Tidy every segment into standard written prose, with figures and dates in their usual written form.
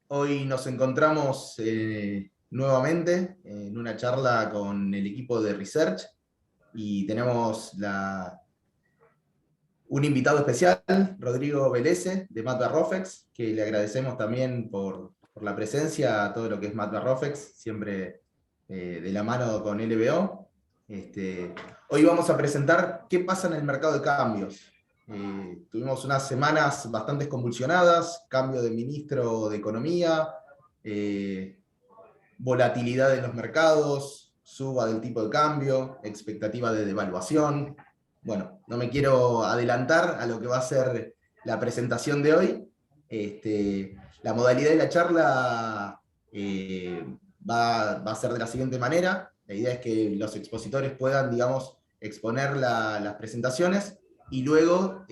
Hoy nos encontramos nuevamente en una charla con el equipo de Research y tenemos un invitado especial, Rodrigo Velese, de MatBarrofex, que le agradecemos también por la presencia a todo lo que es MatBarrofex, siempre de la mano con LBO. Hoy vamos a presentar qué pasa en el mercado de cambios. Tuvimos unas semanas bastante convulsionadas, cambio de ministro de Economía, eh, volatilidad en los mercados, suba del tipo de cambio, expectativa de devaluación. Bueno, no me quiero adelantar a lo que va a ser la presentación de hoy. La modalidad de la charla va a ser de la siguiente manera. La idea es que los expositores puedan, digamos, exponer las presentaciones y luego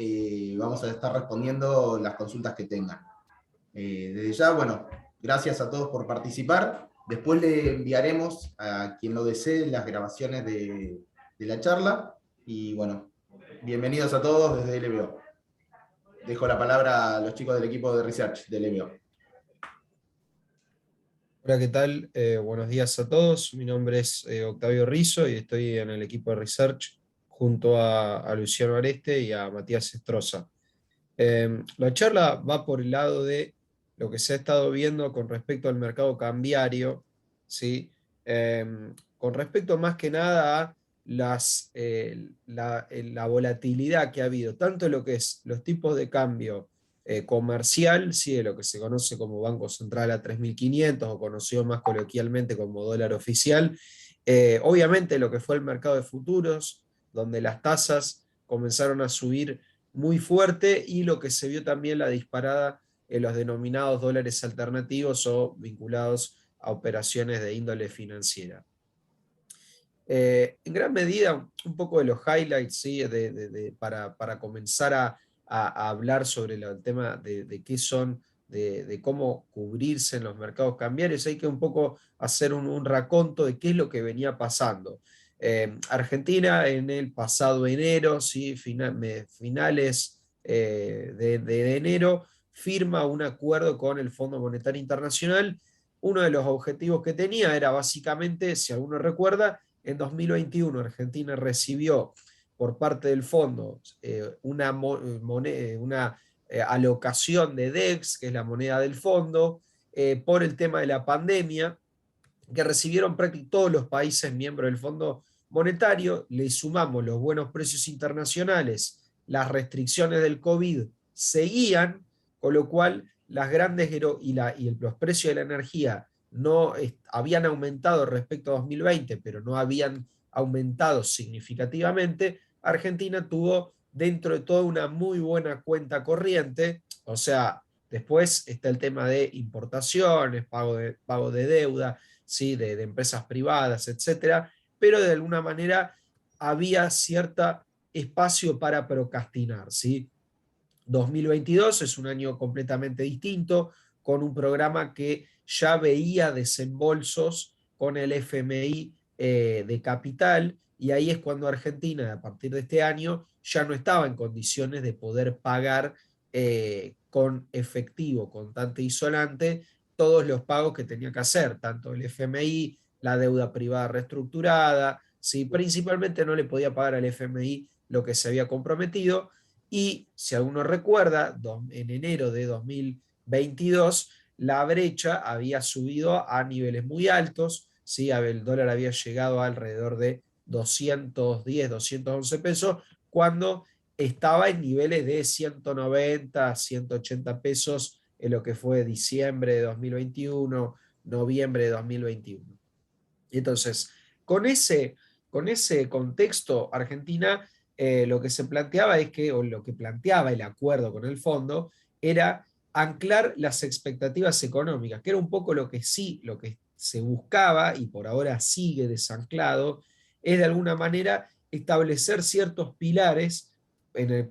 vamos a estar respondiendo las consultas que tengan. Desde ya, bueno, gracias a todos por participar. Después le enviaremos a quien lo desee las grabaciones de la charla. Y bueno, bienvenidos a todos desde LBO. Dejo la palabra a los chicos del equipo de research de LBO. Hola, ¿qué tal? Buenos días a todos. Mi nombre es Octavio Rizzo y estoy en el equipo de Research junto a Luciano Areste y a Matías Estroza. La charla va por el lado de lo que se ha estado viendo con respecto al mercado cambiario, ¿sí? Con respecto más que nada a la volatilidad que ha habido, tanto en lo que es los tipos de cambio comercial, ¿sí? De lo que se conoce como Banco Central a 3.500 o conocido más coloquialmente como dólar oficial. Obviamente lo que fue el mercado de futuros, donde las tasas comenzaron a subir muy fuerte, y lo que se vio también la disparada en los denominados dólares alternativos o vinculados a operaciones de índole financiera. En gran medida, un poco de los highlights, ¿sí? Para comenzar a hablar sobre el tema de qué son, de cómo cubrirse en los mercados cambiarios, hay que un poco hacer un raconto de qué es lo que venía pasando. Argentina en el pasado enero, ¿sí? Finales de enero, firma un acuerdo con el Fondo Monetario Internacional. Uno de los objetivos que tenía era básicamente, si alguno recuerda, en 2021 Argentina recibió por parte del fondo una alocación de DEX, que es la moneda del fondo, por el tema de la pandemia, que recibieron prácticamente todos los países miembros del Fondo Monetario. Le sumamos los buenos precios internacionales, las restricciones del COVID seguían, con lo cual las grandes los precios de la energía no habían aumentado respecto a 2020, pero no habían aumentado significativamente. Argentina tuvo dentro de todo una muy buena cuenta corriente. O sea, después está el tema de importaciones, pago de deuda, ¿sí? de empresas privadas, etcétera, pero de alguna manera había cierto espacio para procrastinar, ¿sí? 2022 es un año completamente distinto, con un programa que ya veía desembolsos con el FMI de capital, y ahí es cuando Argentina, a partir de este año, ya no estaba en condiciones de poder pagar con efectivo, contante y sonante, todos los pagos que tenía que hacer, tanto el FMI, la deuda privada reestructurada, ¿sí? Principalmente no le podía pagar al FMI lo que se había comprometido. Y si alguno recuerda, en enero de 2022, la brecha había subido a niveles muy altos, ¿sí? El dólar había llegado a alrededor de 210, 211 pesos, cuando estaba en niveles de 190, 180 pesos en lo que fue diciembre de 2021, noviembre de 2021. Entonces, con ese contexto, Argentina lo que se planteaba es que, o lo que planteaba el acuerdo con el fondo, era anclar las expectativas económicas, que era un poco lo que sí, lo que se buscaba y por ahora sigue desanclado, es de alguna manera establecer ciertos pilares,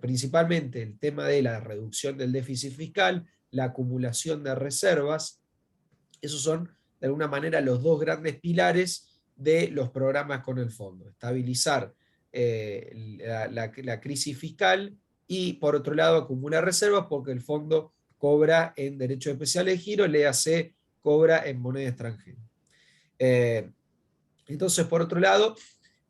principalmente el tema de la reducción del déficit fiscal, la acumulación de reservas. Esos son de alguna manera los dos grandes pilares de los programas con el fondo: estabilizar la crisis fiscal y, por otro lado, acumular reservas, porque el fondo cobra en derecho especial de giro, léase, cobra en moneda extranjera. Entonces, por otro lado,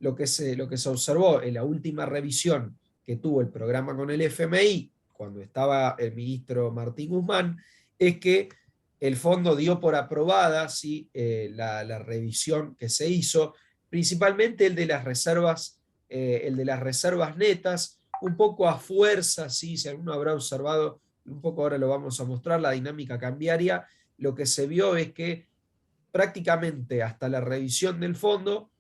lo que se observó en la última revisión que tuvo el programa con el FMI, cuando estaba el ministro Martín Guzmán, es que el fondo dio por aprobada, ¿sí? La revisión que se hizo, principalmente el de las reservas netas, un poco a fuerza, ¿sí? Si alguno habrá observado, un poco ahora lo vamos a mostrar, la dinámica cambiaria, lo que se vio es que prácticamente hasta la revisión del fondo,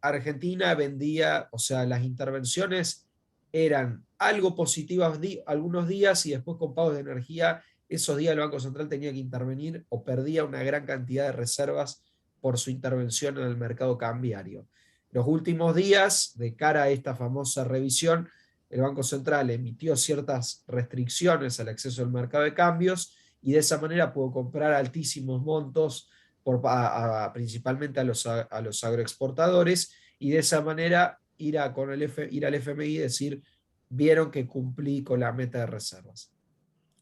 Argentina vendía, o sea, las intervenciones eran algo positivas algunos días y después con pagos de energía, esos días el Banco Central tenía que intervenir o perdía una gran cantidad de reservas por su intervención en el mercado cambiario. Los últimos días, de cara a esta famosa revisión, el Banco Central emitió ciertas restricciones al acceso al mercado de cambios y de esa manera pudo comprar altísimos montos principalmente a los agroexportadores, y de esa manera ir al FMI y decir, vieron que cumplí con la meta de reservas.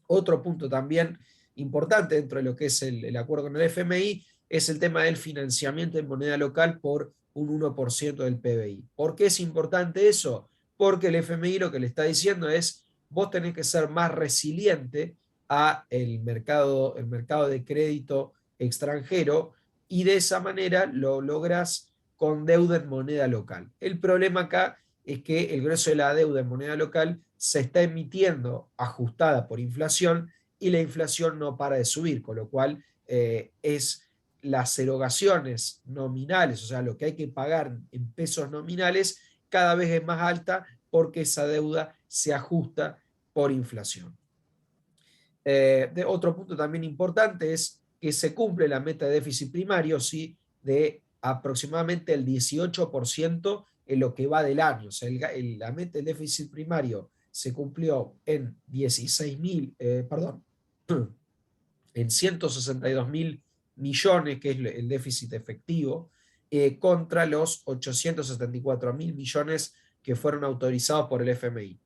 Otro punto también importante dentro de lo que es el acuerdo con el FMI es el tema del financiamiento en moneda local por un 1% del PBI. ¿Por qué es importante eso? Porque el FMI lo que le está diciendo es, vos tenés que ser más resiliente a el mercado de crédito extranjero, y de esa manera lo logras con deuda en moneda local. El problema acá es que el grueso de la deuda en moneda local se está emitiendo ajustada por inflación y la inflación no para de subir, con lo cual es las erogaciones nominales, o sea, lo que hay que pagar en pesos nominales, cada vez es más alta porque esa deuda se ajusta por inflación. Otro punto también importante es que se cumple la meta de déficit primario, ¿sí? De aproximadamente el 18% en lo que va del año. O sea, la meta del déficit primario se cumplió en 16.000, perdón, en 162.000 millones, que es el déficit efectivo, contra los 874.000 millones que fueron autorizados por el FMI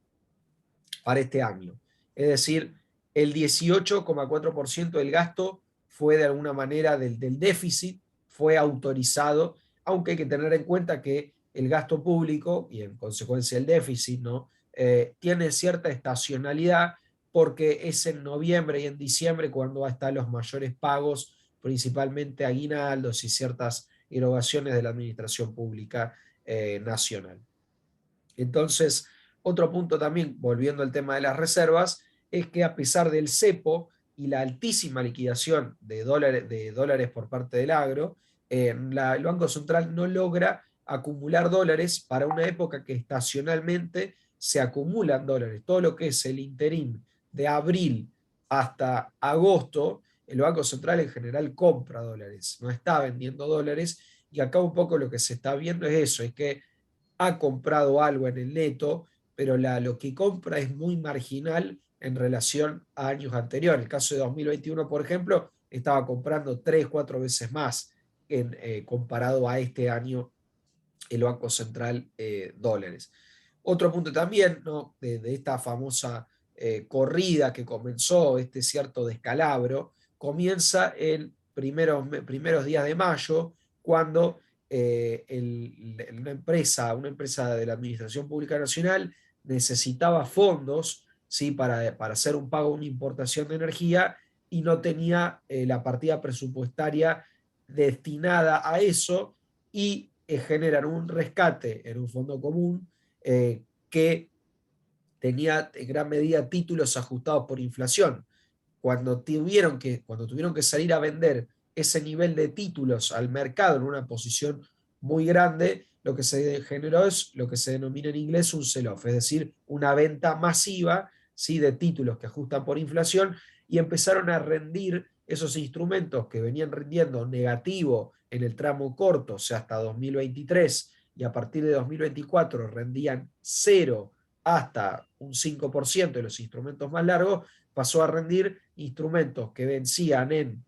para este año. Es decir, el 18,4% del gasto fue de alguna manera del déficit, fue autorizado, aunque hay que tener en cuenta que el gasto público y en consecuencia el déficit, ¿no? Tiene cierta estacionalidad porque es en noviembre y en diciembre cuando están los mayores pagos, principalmente aguinaldos y ciertas erogaciones de la administración pública nacional. Entonces, otro punto también, volviendo al tema de las reservas, es que a pesar del cepo y la altísima liquidación de dólares por parte del agro, el Banco Central no logra acumular dólares para una época que estacionalmente se acumulan dólares. Todo lo que es el interín de abril hasta agosto, el Banco Central en general compra dólares, no está vendiendo dólares, y acá un poco lo que se está viendo es eso, es que ha comprado algo en el neto, pero lo que compra es muy marginal en relación a años anteriores. En el caso de 2021, por ejemplo, estaba comprando 3, 4 veces más comparado a este año el Banco Central dólares. Otro punto también, ¿no? de esta famosa corrida que comenzó, este cierto descalabro, comienza en primeros días de mayo, cuando una empresa de la Administración Pública Nacional necesitaba fondos, ¿sí? para hacer un pago, una importación de energía, y no tenía la partida presupuestaria destinada a eso, y generan un rescate en un fondo común que tenía en gran medida títulos ajustados por inflación. Cuando tuvieron que salir a vender ese nivel de títulos al mercado en una posición muy grande, lo que se generó es lo que se denomina en inglés un sell-off, es decir, una venta masiva, ¿sí? de títulos que ajustan por inflación, y empezaron a rendir esos instrumentos que venían rindiendo negativo en el tramo corto, o sea, hasta 2023, y a partir de 2024 rendían 0 hasta un 5% de los instrumentos más largos, pasó a rendir instrumentos que vencían en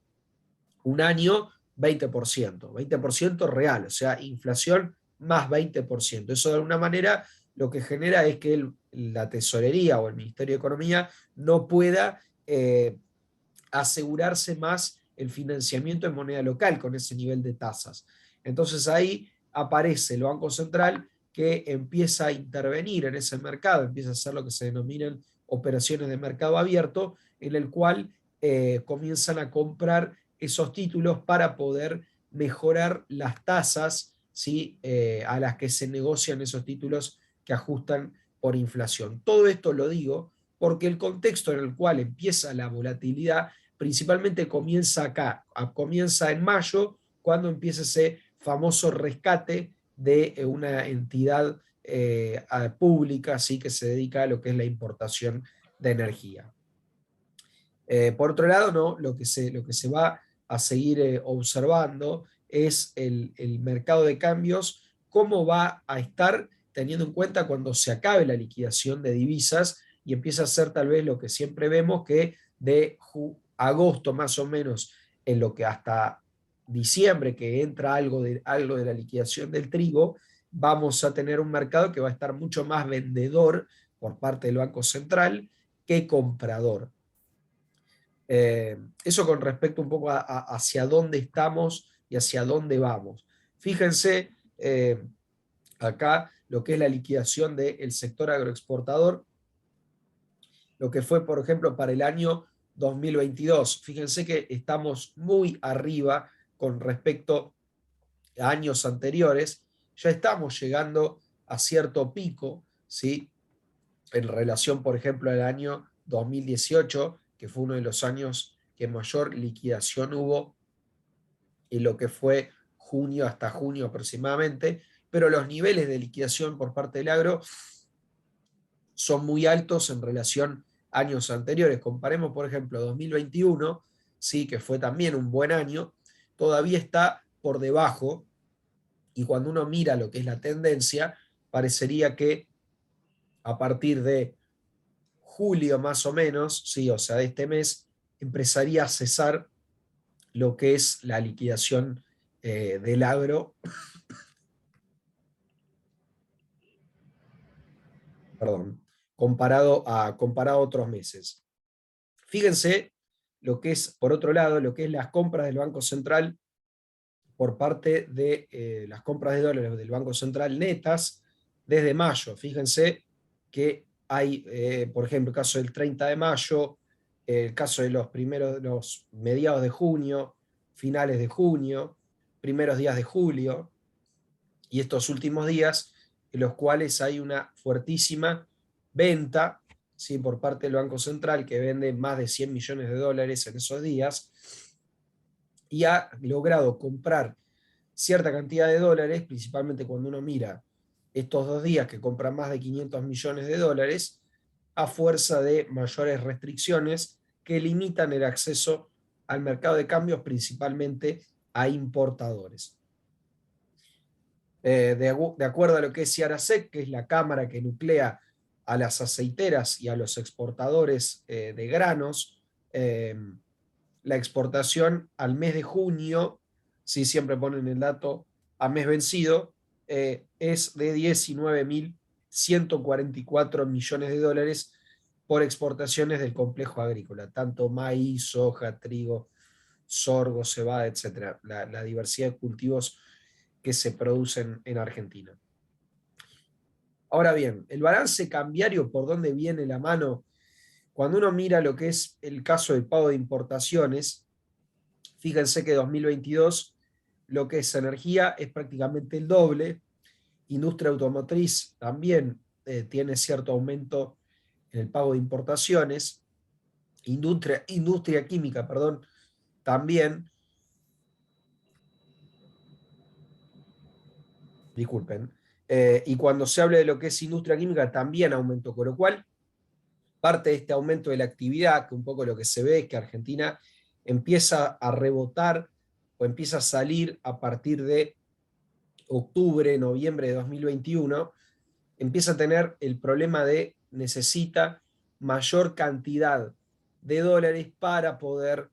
un año 20% real, o sea, inflación más 20%. Eso de alguna manera lo que genera es que la tesorería o el Ministerio de Economía no pueda asegurarse más el financiamiento en moneda local con ese nivel de tasas. Entonces ahí aparece el Banco Central que empieza a intervenir en ese mercado, empieza a hacer lo que se denominan operaciones de mercado abierto, en el cual comienzan a comprar esos títulos para poder mejorar las tasas, ¿sí? A las que se negocian esos títulos que ajustan por inflación. Todo esto lo digo porque el contexto en el cual empieza la volatilidad principalmente comienza acá, comienza en mayo, cuando empieza ese famoso rescate de una entidad pública, ¿sí? Que se dedica a lo que es la importación de energía. Por otro lado, ¿no? Lo que se va a seguir observando es el mercado de cambios, cómo va a estar teniendo en cuenta cuando se acabe la liquidación de divisas y empieza a ser tal vez lo que siempre vemos, que de agosto más o menos, en lo que hasta diciembre, que entra algo de la liquidación del trigo, vamos a tener un mercado que va a estar mucho más vendedor por parte del Banco Central que comprador. Eso con respecto un poco hacia dónde estamos y hacia dónde vamos. Fíjense acá lo que es la liquidación del sector agroexportador, lo que fue, por ejemplo, para el año 2022. Fíjense que estamos muy arriba con respecto a años anteriores. Ya estamos llegando a cierto pico, ¿sí? En relación, por ejemplo, al año 2018, que fue uno de los años que mayor liquidación hubo en lo que fue junio hasta junio aproximadamente, pero los niveles de liquidación por parte del agro son muy altos en relación a años anteriores. Comparemos, por ejemplo, 2021, sí, que fue también un buen año, todavía está por debajo, y cuando uno mira lo que es la tendencia, parecería que a partir de julio más o menos, sí, o sea, de este mes, empezaría a cesar lo que es la liquidación del agro, perdón, comparado a otros meses. Fíjense lo que es, por otro lado, lo que es las compras del Banco Central por parte de las compras de dólares del Banco Central netas desde mayo. Fíjense que hay, por ejemplo, el caso del 30 de mayo, el caso de los mediados de junio, finales de junio, primeros días de julio, y estos últimos días, en los cuales hay una fuertísima venta, ¿sí? Por parte del Banco Central, que vende más de 100 millones de dólares en esos días, y ha logrado comprar cierta cantidad de dólares, principalmente cuando uno mira estos 2 días que compran más de 500 millones de dólares, a fuerza de mayores restricciones que limitan el acceso al mercado de cambios, principalmente a importadores. De acuerdo a lo que es CIARASEC, que es la cámara que nuclea a las aceiteras y a los exportadores de granos, la exportación al mes de junio, si siempre ponen el dato a mes vencido, es de 19.144 millones de dólares por exportaciones del complejo agrícola, tanto maíz, soja, trigo, sorgo, cebada, etc. La diversidad de cultivos que se producen en Argentina. Ahora bien, el balance cambiario, ¿por dónde viene la mano? Cuando uno mira lo que es el caso del pago de importaciones, fíjense que 2022 lo que es energía es prácticamente el doble, industria automotriz también tiene cierto aumento en el pago de importaciones, industria química, perdón, también, disculpen, y cuando se habla de lo que es industria química también aumentó, con lo cual parte de este aumento de la actividad, que un poco lo que se ve es que Argentina empieza a rebotar o empieza a salir a partir de octubre, noviembre de 2021, empieza a tener el problema de necesita mayor cantidad de dólares para poder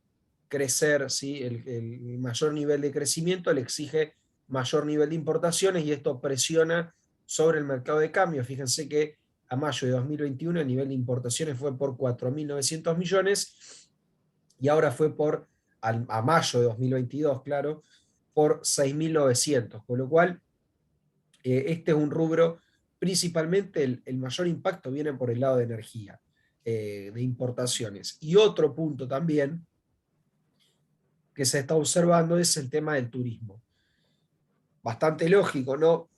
crecer, ¿sí? El mayor nivel de crecimiento le exige mayor nivel de importaciones y esto presiona sobre el mercado de cambio. Fíjense que a mayo de 2021 el nivel de importaciones fue por 4.900 millones y ahora fue a mayo de 2022, claro, por 6.900, con lo cual este es un rubro, principalmente el mayor impacto viene por el lado de energía, de importaciones. Y otro punto también que se está observando es el tema del turismo. Bastante lógico, ¿no?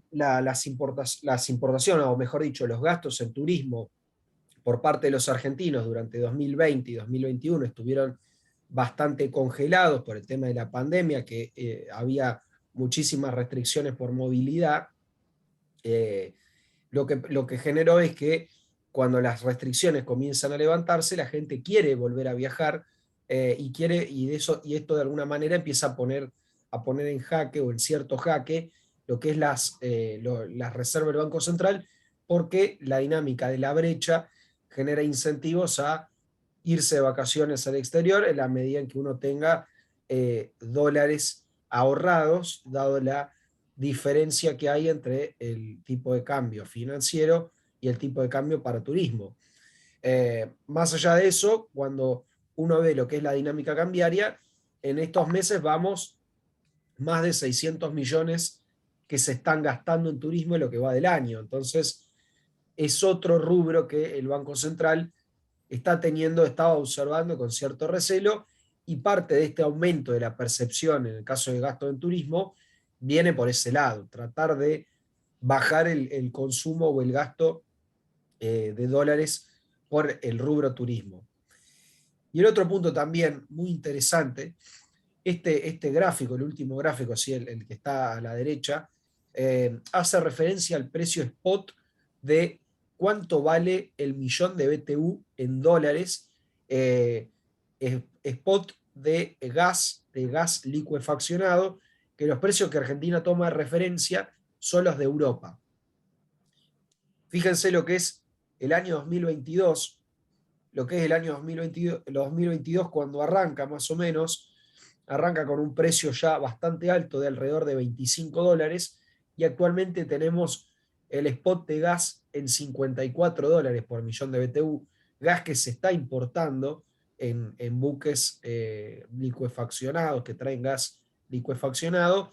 Las importaciones, o mejor dicho, los gastos en turismo por parte de los argentinos durante 2020 y 2021 estuvieron bastante congelados por el tema de la pandemia, que había muchísimas restricciones por movilidad. Lo que generó es que cuando las restricciones comienzan a levantarse, la gente quiere volver a viajar y esto de alguna manera empieza a poner en jaque o en cierto jaque lo que es las reservas del Banco Central, porque la dinámica de la brecha genera incentivos a irse de vacaciones al exterior en la medida en que uno tenga dólares ahorrados, dado la diferencia que hay entre el tipo de cambio financiero y el tipo de cambio para turismo. Más allá de eso, cuando uno ve lo que es la dinámica cambiaria, en estos meses vamos más de 600 millones que se están gastando en turismo en lo que va del año. Entonces, es otro rubro que el Banco Central estaba observando con cierto recelo, y parte de este aumento de la percepción en el caso de gasto en turismo viene por ese lado, tratar de bajar el consumo o el gasto de dólares por el rubro turismo. Y el otro punto también muy interesante, este gráfico, el último gráfico, ¿sí? el que está a la derecha, hace referencia al precio spot de cuánto vale el millón de BTU en dólares, spot de gas licuefaccionado, que los precios que Argentina toma de referencia son los de Europa. Fíjense lo que es el año 2022, lo que es el año 2022 cuando arranca más o menos, arranca con un precio ya bastante alto de alrededor de $25 y actualmente tenemos el spot de gas en $54 por millón de BTU, gas que se está importando en buques licuefaccionados que traen gas licuefaccionado.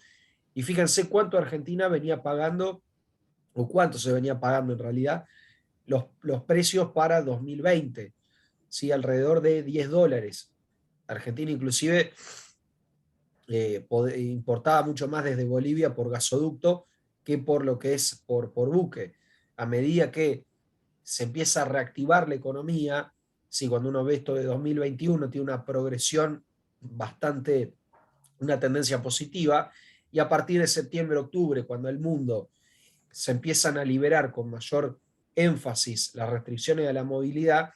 Y fíjense cuánto Argentina venía pagando, o cuánto se venía pagando en realidad, los precios para 2020, ¿sí? Alrededor de $10. Argentina inclusive importaba mucho más desde Bolivia por gasoducto que por lo que es por buque. A medida que se empieza a reactivar la economía, si cuando uno ve esto de 2021 tiene una progresión bastante, una tendencia positiva, y a partir de septiembre, octubre, cuando el mundo se empiezan a liberar con mayor énfasis las restricciones de la movilidad,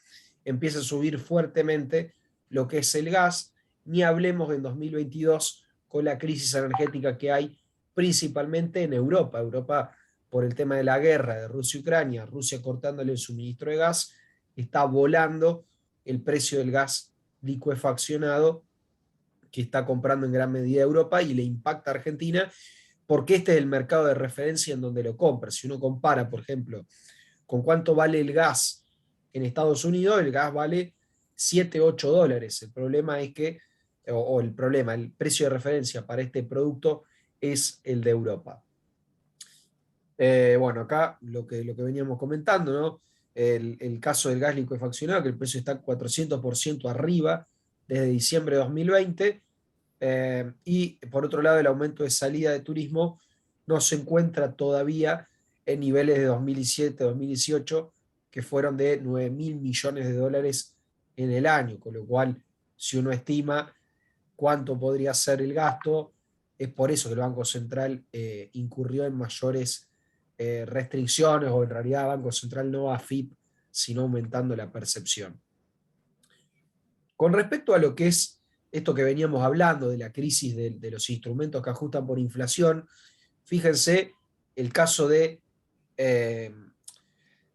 empieza a subir fuertemente lo que es el gas, ni hablemos en 2022 con la crisis energética que hay principalmente en Europa. Europa, por el tema de la guerra de Rusia y Ucrania, Rusia cortándole el suministro de gas, está volando el precio del gas licuefaccionado que está comprando en gran medida Europa y le impacta a Argentina, porque este es el mercado de referencia en donde lo compra. Si uno compara, por ejemplo, con cuánto vale el gas en Estados Unidos, el gas vale 7, 8 dólares. El problema es que, el precio de referencia para este producto es el de Europa. Bueno, acá lo que veníamos comentando, ¿no? El caso del gas licuefaccionado, que el precio está 400% arriba desde diciembre de 2020. Y por otro lado, el aumento de salida de turismo no se encuentra todavía en niveles de 2017-2018, que fueron de 9.000 millones de dólares en el año, con lo cual, si uno estima cuánto podría ser el gasto, es por eso que el Banco Central incurrió en mayores restricciones, o en realidad el Banco Central no AFIP, sino aumentando la percepción. Con respecto a lo que es esto que veníamos hablando de la crisis de los instrumentos que ajustan por inflación, fíjense el caso de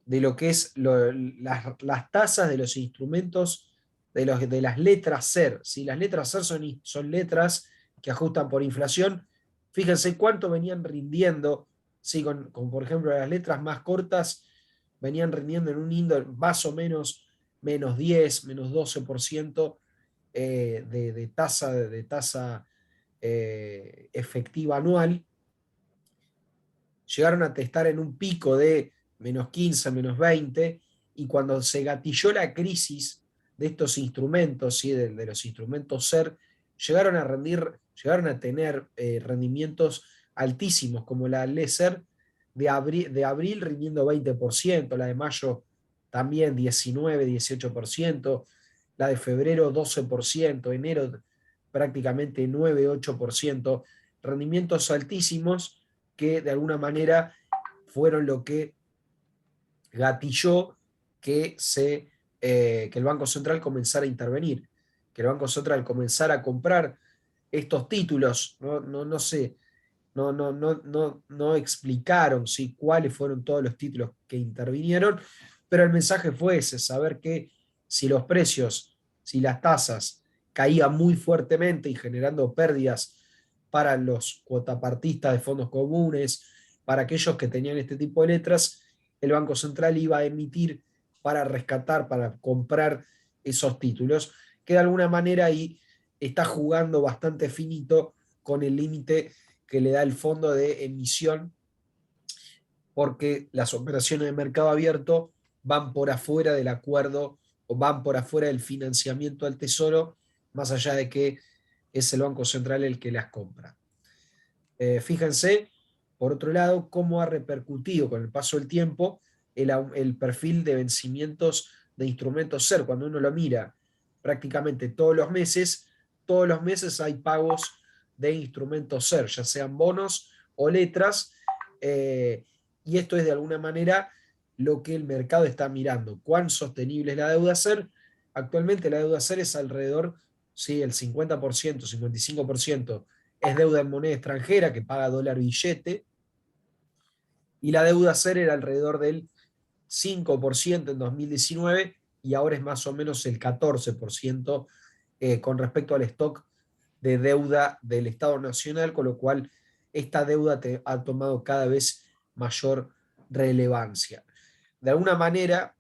lo que es las tasas de los instrumentos de las letras SER. ¿Sí? Las letras SER son letras que ajustan por inflación. Fíjense cuánto venían rindiendo sí, con, por ejemplo, las letras más cortas venían rindiendo en un índice más o menos menos 10, menos 12% de tasa efectiva anual. Llegaron a testar en un pico de menos 15, menos 20, y cuando se gatilló la crisis de estos instrumentos, ¿sí? de los instrumentos SER, llegaron a tener rendimientos altísimos, como la LESER de abril rindiendo 20%, la de mayo también 19, 18%, la de febrero 12%, enero prácticamente 9, 8%, rendimientos altísimos que de alguna manera fueron lo que gatilló que el Banco Central comenzara a intervenir, que el Banco Central comenzara a comprar estos títulos. No sé, no explicaron ¿sí? cuáles fueron todos los títulos que intervinieron, pero el mensaje fue ese, saber que si los precios, si las tasas caían muy fuertemente y generando pérdidas para los cuotapartistas de fondos comunes, para aquellos que tenían este tipo de letras, el Banco Central iba a emitir para rescatar, para comprar esos títulos, que de alguna manera ahí está jugando bastante finito con el límite que le da el fondo de emisión, porque las operaciones de mercado abierto van por afuera del acuerdo o van por afuera del financiamiento al tesoro, más allá de que es el Banco Central el que las compra. Fíjense, por otro lado, cómo ha repercutido con el paso del tiempo el perfil de vencimientos de instrumentos SER. Cuando uno lo mira prácticamente todos los meses hay pagos de instrumentos SER, ya sean bonos o letras, y esto es de alguna manera lo que el mercado está mirando. ¿Cuán sostenible es la deuda SER? Actualmente la deuda SER es alrededor, sí, el 50%, 55% es deuda en moneda extranjera que paga dólar billete, y la deuda SER era alrededor del 5% en 2019 y ahora es más o menos el 14% con respecto al stock de deuda del Estado Nacional, con lo cual esta deuda ha tomado cada vez mayor relevancia. De alguna manera,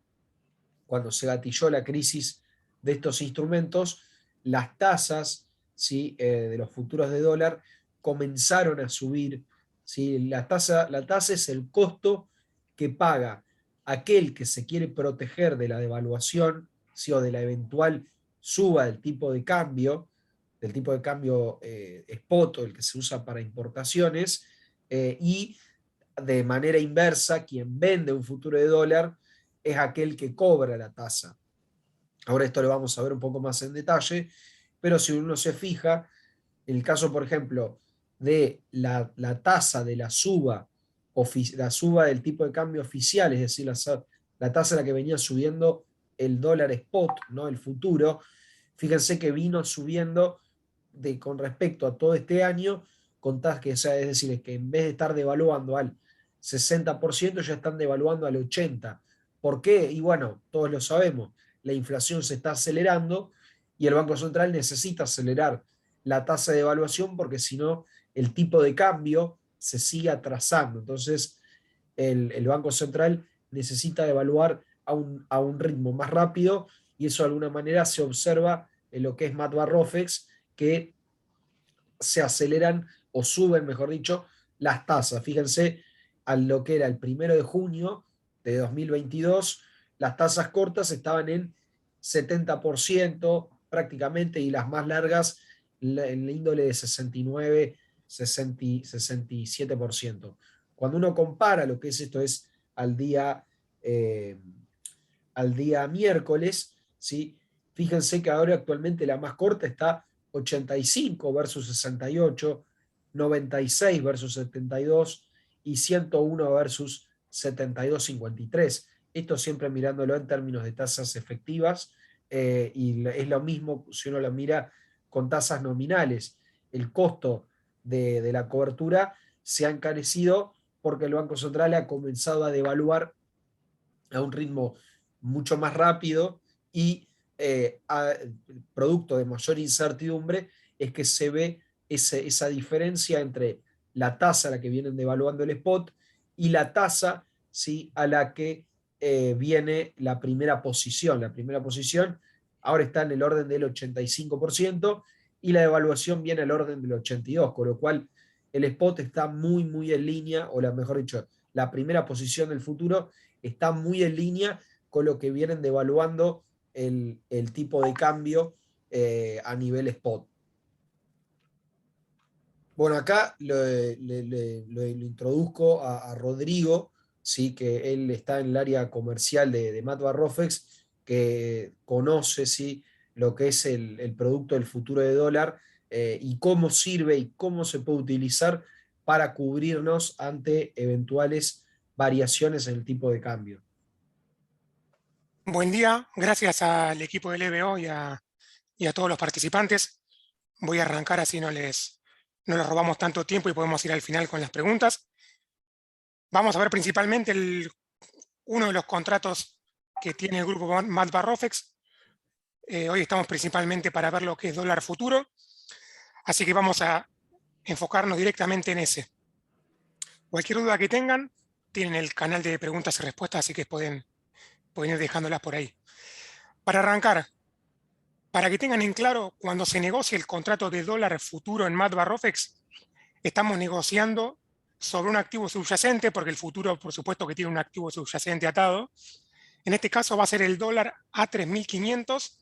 cuando se gatilló la crisis de estos instrumentos, las tasas ¿sí? De los futuros de dólar comenzaron a subir. ¿Sí? La tasa es el costo que paga aquel que se quiere proteger de la devaluación ¿sí? o de la eventual suba del tipo de cambio spot o el que se usa para importaciones, y de manera inversa, quien vende un futuro de dólar es aquel que cobra la tasa. Ahora esto lo vamos a ver un poco más en detalle, pero si uno se fija, el caso, por ejemplo, de la tasa de la suba del tipo de cambio oficial, es decir, la tasa a la que venía subiendo el dólar spot, ¿no? El futuro, fíjense que vino subiendo con respecto a todo este año, que, o sea, es decir, que en vez de estar devaluando al 60%, ya están devaluando al 80%. ¿Por qué? Y bueno, todos lo sabemos, la inflación se está acelerando y el Banco Central necesita acelerar la tasa de devaluación porque si no, el tipo de cambio se sigue atrasando. Entonces, el Banco Central necesita devaluar a un ritmo más rápido y eso de alguna manera se observa en lo que es Matbarrofex, que se aceleran o suben, mejor dicho, las tasas. Fíjense, a lo que era el 1 de junio de 2022, las tasas cortas estaban en 70% prácticamente y las más largas en la índole de 69, 60, 67%. Cuando uno compara lo que es esto es al día, eh, al día miércoles, ¿sí? Fíjense que ahora actualmente la más corta está 85 versus 68, 96 versus 72 y 101 versus 72,53. Esto siempre mirándolo en términos de tasas efectivas, y es lo mismo si uno lo mira con tasas nominales. El costo de la cobertura se ha encarecido porque el Banco Central ha comenzado a devaluar a un ritmo mucho más rápido y producto de mayor incertidumbre es que se ve esa diferencia entre la tasa a la que vienen devaluando el spot y la tasa, ¿sí?, a la que viene la primera posición. La primera posición ahora está en el orden del 85% y la devaluación viene al orden del 82%, con lo cual el spot está muy, muy en línea, o la, mejor dicho, la primera posición del futuro está muy en línea con lo que vienen devaluando el tipo de cambio a nivel spot. Bueno, acá lo introduzco a Rodrigo, ¿sí?, que él está en el área comercial de Mat Barrofex, que conoce, ¿sí?, lo que es el producto del futuro de dólar y cómo sirve y cómo se puede utilizar para cubrirnos ante eventuales variaciones en el tipo de cambio. Buen día, gracias al equipo del EBO y a todos los participantes. Voy a arrancar así no les robamos tanto tiempo y podemos ir al final con las preguntas. Vamos a ver principalmente uno de los contratos que tiene el grupo Mat Barrofex. Hoy estamos principalmente para ver lo que es dólar futuro, así que vamos a enfocarnos directamente en ese. Cualquier duda que tengan, tienen el canal de preguntas y respuestas, así que pueden ir dejándolas por ahí. Para arrancar, para que tengan en claro, cuando se negocia el contrato de dólar futuro en Mat Barrofex, estamos negociando sobre un activo subyacente, porque el futuro, por supuesto, que tiene un activo subyacente atado. En este caso va a ser el dólar A3500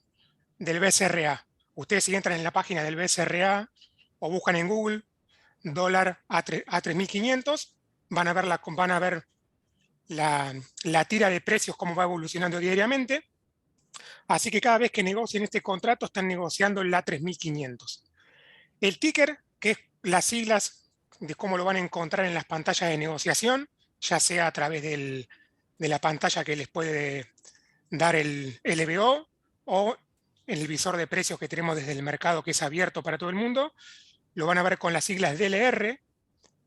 del BCRA. Ustedes, si entran en la página del BCRA o buscan en Google dólar A3500, van a ver la tira de precios, cómo va evolucionando diariamente. Así que cada vez que negocien este contrato, están negociando el A3500. El ticker, que es las siglas de cómo lo van a encontrar en las pantallas de negociación, ya sea a través de la pantalla que les puede dar el LBO o en el visor de precios que tenemos desde el mercado, que es abierto para todo el mundo, lo van a ver con las siglas DLR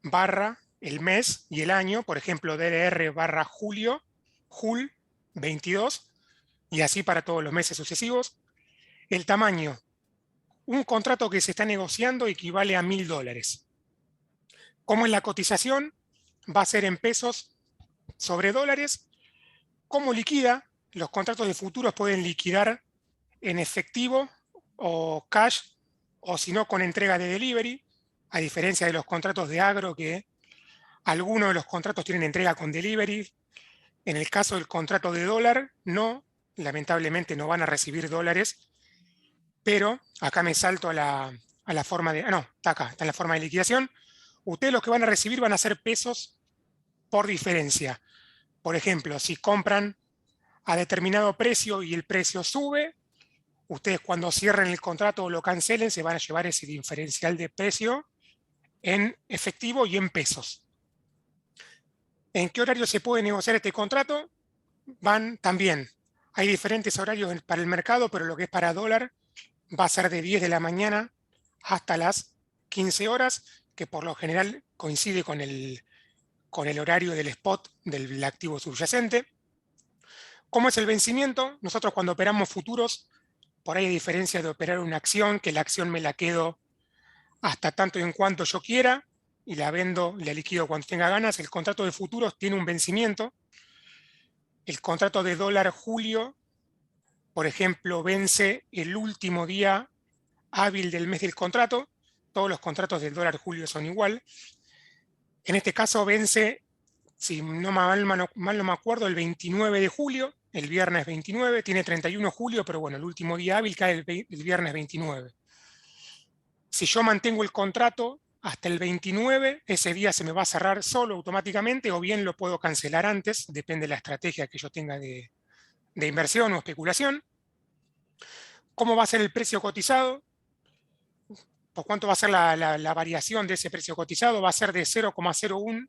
barra el mes y el año, por ejemplo, DLR barra julio, JUL 22, y así para todos los meses sucesivos. El tamaño. Un contrato que se está negociando equivale a $1.000. ¿Cómo es la cotización? Va a ser en pesos sobre dólares. ¿Cómo liquida? Los contratos de futuros pueden liquidar en efectivo o cash, o si no, con entrega de delivery, a diferencia de los contratos de agro, que algunos de los contratos tienen entrega con delivery. En el caso del contrato de dólar, no, lamentablemente no van a recibir dólares, pero acá me salto a la forma de... no, está acá, está en la forma de liquidación. Ustedes lo que van a recibir van a ser pesos por diferencia. Por ejemplo, si compran a determinado precio y el precio sube, ustedes cuando cierren el contrato o lo cancelen, se van a llevar ese diferencial de precio en efectivo y en pesos. ¿En qué horario se puede negociar este contrato? Van también. Hay diferentes horarios para el mercado, pero lo que es para dólar va a ser de 10 de la mañana hasta las 15 horas, que por lo general coincide con el horario del spot del activo subyacente. ¿Cómo es el vencimiento? Nosotros cuando operamos futuros, por ahí a diferencia de operar una acción, que la acción me la quedo hasta tanto y en cuanto yo quiera, y la vendo, la liquido cuando tenga ganas, el contrato de futuros tiene un vencimiento. El contrato de dólar julio, por ejemplo, vence el último día hábil del mes del contrato. Todos los contratos del dólar julio son igual. En este caso vence, si no mal no me acuerdo, el 29 de julio, el viernes 29, tiene 31 de julio, pero bueno, el último día hábil cae el viernes 29. Si yo mantengo el contrato hasta el 29, ese día se me va a cerrar solo automáticamente, o bien lo puedo cancelar antes, depende de la estrategia que yo tenga de inversión o especulación. ¿Cómo va a ser el precio cotizado? ¿Por cuánto va a ser la variación de ese precio cotizado? Va a ser de 0,01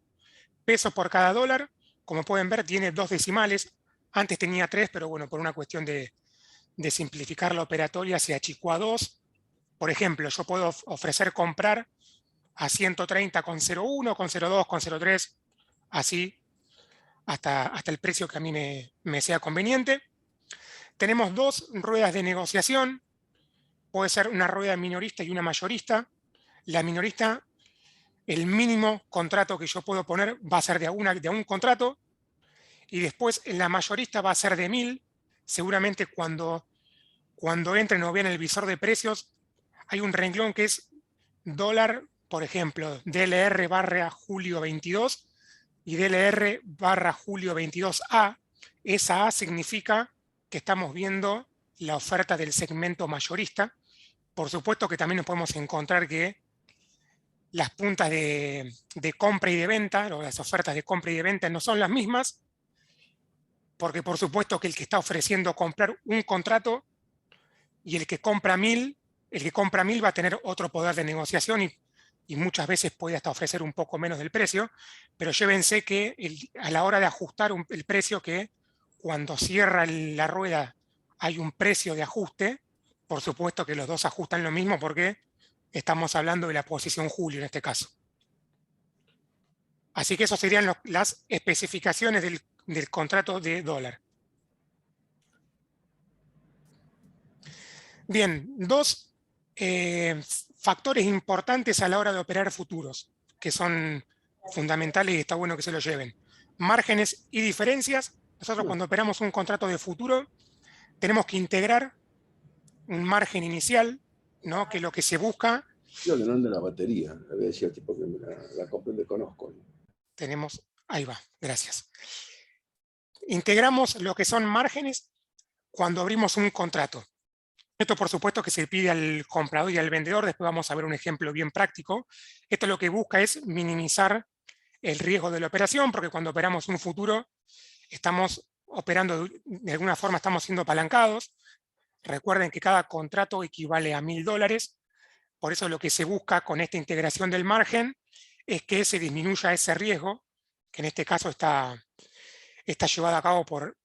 pesos por cada dólar. Como pueden ver, tiene 2 decimales. Antes tenía 3, pero bueno, por una cuestión de simplificar la operatoria se achicó a 2. Por ejemplo, yo puedo ofrecer comprar a 130,01, con 0,2, con 0,3, así hasta el precio que a mí me sea conveniente. Tenemos 2 ruedas de negociación. Puede ser una rueda minorista y una mayorista. La minorista el mínimo contrato que yo puedo poner va a ser de un contrato, y después en la mayorista va a ser de 1000. Seguramente cuando entren o vean el visor de precios, hay un renglón que es dólar, por ejemplo, DLR barra julio 22 y DLR barra julio 22A. Esa A significa que estamos viendo la oferta del segmento mayorista. Por supuesto que también nos podemos encontrar que las puntas de compra y de venta, o las ofertas de compra y de venta no son las mismas, porque por supuesto que el que está ofreciendo comprar un contrato y el que compra 1000 va a tener otro poder de negociación y muchas veces puede hasta ofrecer un poco menos del precio, pero llévense que a la hora de ajustar el precio, que cuando cierra la rueda hay un precio de ajuste, por supuesto que los dos ajustan lo mismo porque estamos hablando de la posición julio en este caso. Así que esas serían las especificaciones del contrato de dólar. Bien, dos factores importantes a la hora de operar futuros, que son fundamentales y está bueno que se lo lleven. Márgenes y diferencias. Nosotros cuando operamos un contrato de futuro tenemos que integrar un margen inicial, ¿no? Que lo que se busca... Creo que no anda la batería, le voy a decir al tipo que la compré, le conozco. Tenemos, ahí va, gracias. Integramos lo que son márgenes cuando abrimos un contrato. Esto por supuesto que se pide al comprador y al vendedor, después vamos a ver un ejemplo bien práctico. Esto lo que busca es minimizar el riesgo de la operación, porque cuando operamos un futuro estamos operando, de alguna forma estamos siendo apalancados. Recuerden que cada contrato equivale a $1000, por eso lo que se busca con esta integración del margen es que se disminuya ese riesgo, que en este caso está llevado a cabo por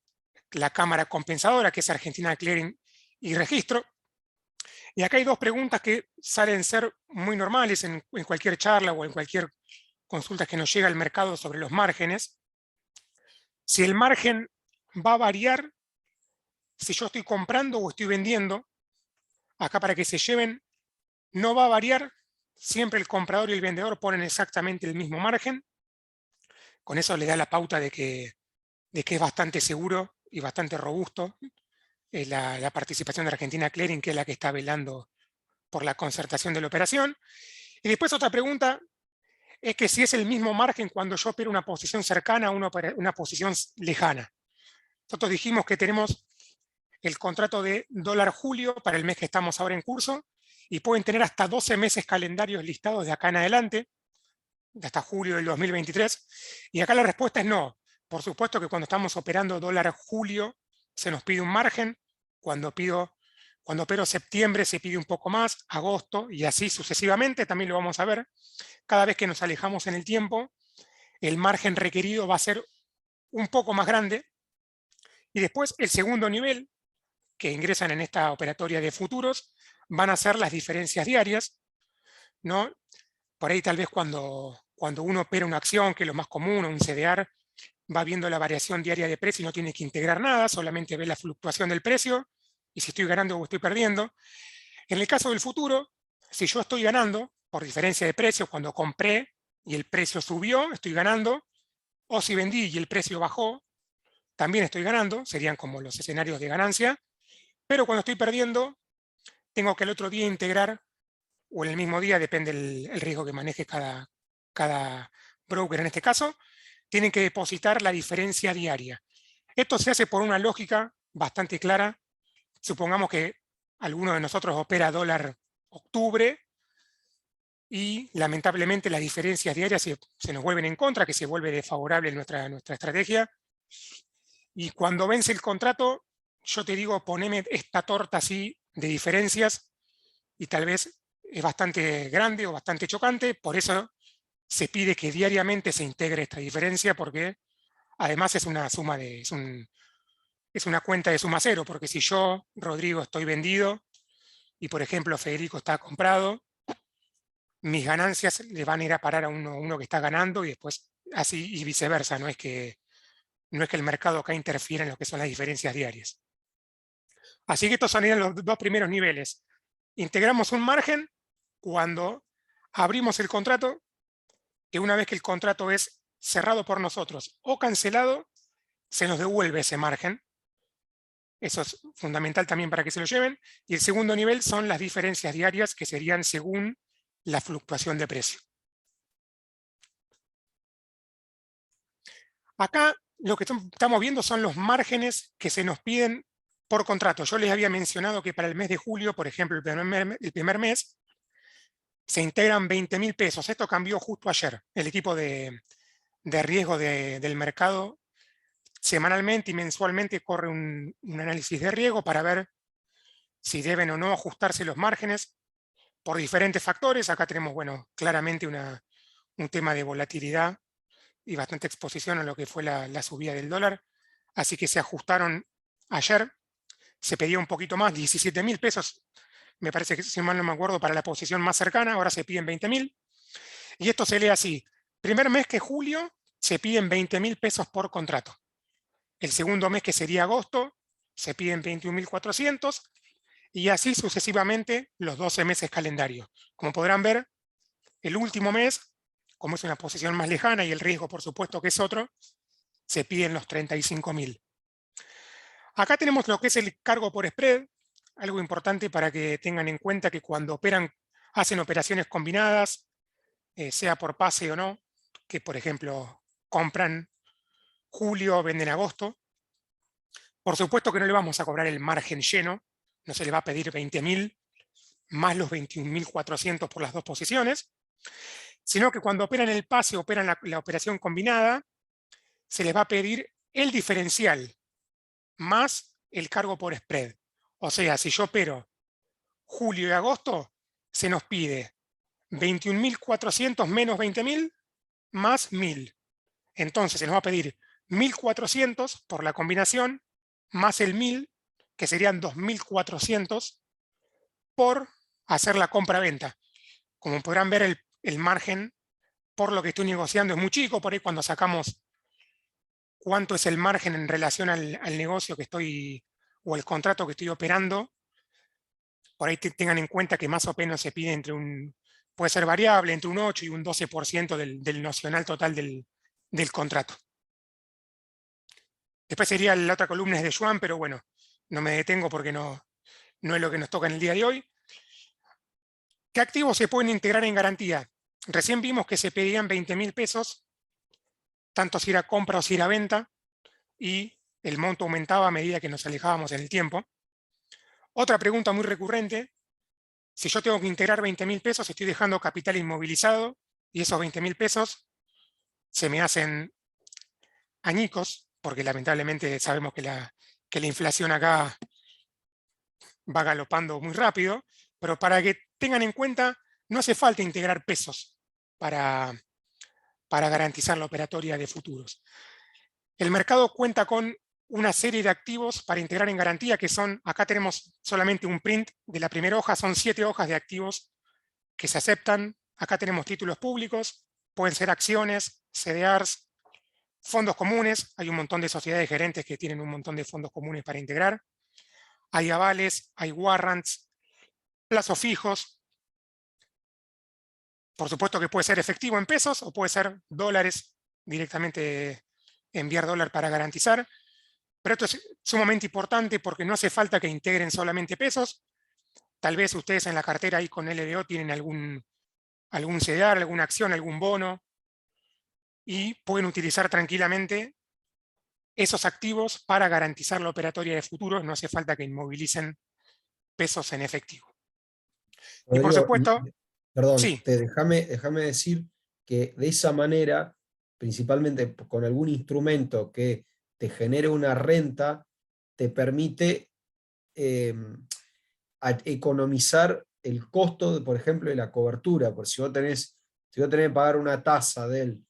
la Cámara Compensadora, que es Argentina Clearing y Registro. Y acá hay dos preguntas que salen ser muy normales en cualquier charla o en cualquier consulta que nos llega al mercado sobre los márgenes. Si el margen va a variar si yo estoy comprando o estoy vendiendo, acá para que se lleven, no va a variar, siempre el comprador y el vendedor ponen exactamente el mismo margen. Con eso le da la pauta de que es bastante seguro y bastante robusto la participación de Argentina Clearing, que es la que está velando por la concertación de la operación. Y después otra pregunta es que si es el mismo margen cuando yo opero una posición cercana a una posición lejana. Nosotros dijimos que tenemos el contrato de dólar julio para el mes que estamos ahora en curso y pueden tener hasta 12 meses calendarios listados de acá en adelante, hasta julio del 2023. Y acá la respuesta es no. Por supuesto que cuando estamos operando dólar julio se nos pide un margen, cuando opero septiembre se pide un poco más, agosto y así sucesivamente, también lo vamos a ver. Cada vez que nos alejamos en el tiempo, el margen requerido va a ser un poco más grande. Y después el segundo nivel, que ingresan en esta operatoria de futuros, van a ser las diferencias diarias, ¿no? Por ahí tal vez cuando uno opera una acción, que es lo más común, un CDR, va viendo la variación diaria de precio y no tiene que integrar nada, solamente ve la fluctuación del precio y si estoy ganando o estoy perdiendo. En el caso del futuro, si yo estoy ganando por diferencia de precio, cuando compré y el precio subió, estoy ganando, o si vendí y el precio bajó, también estoy ganando, serían como los escenarios de ganancia, pero cuando estoy perdiendo, tengo que el otro día integrar, o en el mismo día, depende el riesgo que maneje cada broker en este caso, tienen que depositar la diferencia diaria. Esto se hace por una lógica bastante clara. Supongamos que alguno de nosotros opera dólar octubre y lamentablemente las diferencias diarias se nos vuelven en contra, que se vuelve desfavorable nuestra estrategia. Y cuando vence el contrato, yo te digo, poneme esta torta así de diferencias y tal vez es bastante grande o bastante chocante, por eso se pide que diariamente se integre esta diferencia, porque además es una suma es una cuenta de suma cero, porque si yo, Rodrigo, estoy vendido y por ejemplo Federico está comprado, mis ganancias le van a ir a parar a uno que está ganando y después así y viceversa, no es que el mercado acá interfiera en lo que son las diferencias diarias. Así que estos serían los dos primeros niveles. Integramos un margen cuando abrimos el contrato que una vez que el contrato es cerrado por nosotros o cancelado, se nos devuelve ese margen. Eso es fundamental también para que se lo lleven. Y el segundo nivel son las diferencias diarias, que serían según la fluctuación de precio. Acá lo que estamos viendo son los márgenes que se nos piden por contrato. Yo les había mencionado que para el mes de julio, por ejemplo, el primer mes, se integran 20.000 pesos. Esto cambió justo ayer. El equipo de riesgo del mercado semanalmente y mensualmente corre un análisis de riesgo para ver si deben o no ajustarse los márgenes por diferentes factores. Acá tenemos, bueno, claramente un tema de volatilidad y bastante exposición a lo que fue la subida del dólar. Así que se ajustaron ayer. Se pedía un poquito más, 17.000 pesos, me parece que, si mal no me acuerdo, para la posición más cercana. Ahora se piden 20.000. Y esto se lee así: primer mes, que es julio, se piden 20.000 pesos por contrato. El segundo mes, que sería agosto, se piden 21.400, y así sucesivamente los 12 meses calendario. Como podrán ver, el último mes, como es una posición más lejana y el riesgo por supuesto que es otro, se piden los 35.000. Acá tenemos lo que es el cargo por spread, algo importante para que tengan en cuenta que cuando hacen operaciones combinadas, sea por pase o no, que por ejemplo compran julio, venden agosto, por supuesto que no le vamos a cobrar el margen lleno, no se le va a pedir 20.000 más los 21.400 por las dos posiciones, sino que cuando operan el pase, operan la operación combinada, se les va a pedir el diferencial más el cargo por spread. O sea, si yo opero julio y agosto, se nos pide 21.400 menos 20.000 más 1.000. Entonces se nos va a pedir 1.400 por la combinación, más el 1.000, que serían 2.400 por hacer la compra-venta. Como podrán ver, el margen por lo que estoy negociando es muy chico. Por ahí, cuando sacamos cuánto es el margen en relación al negocio que estoy, o el contrato que estoy operando, por ahí tengan en cuenta que más o menos se pide puede ser variable, entre un 8 y un 12% del nocional total del contrato. Después sería la otra columna, es de Joan, pero bueno, no me detengo porque no es lo que nos toca en el día de hoy. ¿Qué activos se pueden integrar en garantía? Recién vimos que se pedían 20.000 pesos, tanto si era compra o si era venta, y el monto aumentaba a medida que nos alejábamos en el tiempo. Otra pregunta muy recurrente: si yo tengo que integrar 20.000 pesos, estoy dejando capital inmovilizado, y esos 20.000 pesos se me hacen añicos, porque lamentablemente sabemos que la inflación acá va galopando muy rápido. Pero para que tengan en cuenta, no hace falta integrar pesos para garantizar la operatoria de futuros. El mercado cuenta con una serie de activos para integrar en garantía, que son, acá tenemos solamente un print de la primera hoja, son 7 hojas de activos que se aceptan. Acá tenemos títulos públicos, pueden ser acciones, CDRs, fondos comunes. Hay un montón de sociedades gerentes que tienen un montón de fondos comunes para integrar. Hay avales, hay warrants, plazos fijos. Por supuesto que puede ser efectivo en pesos o puede ser dólares, directamente enviar dólar para garantizar. Pero esto es sumamente importante porque no hace falta que integren solamente pesos. Tal vez ustedes en la cartera ahí con LBO tienen algún CDR, alguna acción, algún bono, y pueden utilizar tranquilamente esos activos para garantizar la operatoria de futuros. No hace falta que inmovilicen pesos en efectivo. Y por Rodrigo, supuesto, perdón, sí, déjame decir que de esa manera, principalmente con algún instrumento que te genere una renta, te permite economizar el costo, por ejemplo, de la cobertura. Por si vos tenés que pagar una tasa del